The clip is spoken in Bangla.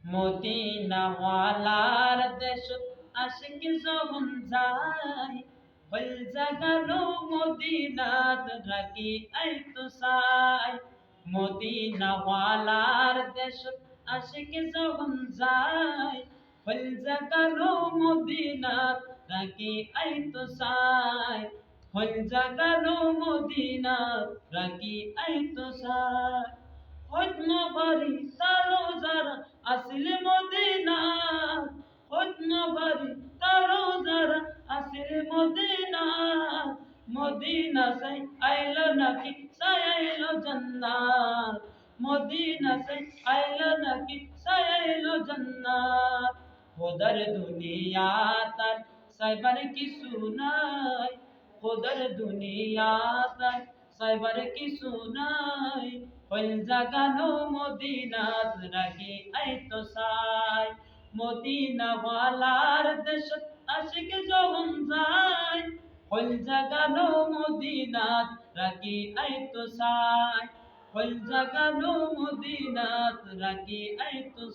মদিনা ওয়ালার দেশ আশিক যখন যায় হল জাগানো মদিনাত রাখি আইতো সাই মদিনা ওয়ালার দেশ আশিক যখন যায় হল জাগানো মদিনাত রাখি আইতো সাই হল জাগানো মদিনাত রাখি আইতো সাই হদ্ম বাড়ি তারো যারা আসিল মদিনা হদ্ম বাড়ি তারো যারা আসিল মদিনা মদিনা সাই আইলো নাকি সাই আইলো জান্নাত মদিনা সাই আইলো নাকি সাই আইলো জান্নাত খোদার দুনিয়া তার সাইবার কিছু নাই খোদার দুনিয়া তার সাইবার কিছু নাই হল জাগানো মদিনাত রাখি আইতো সাই মদিনা ওয়ালার দেশ আশিক যখন যায় হল জাগানো মদিনাত রাখি আইতো সাই হল জাগানো মদিনাত রাখি আইতো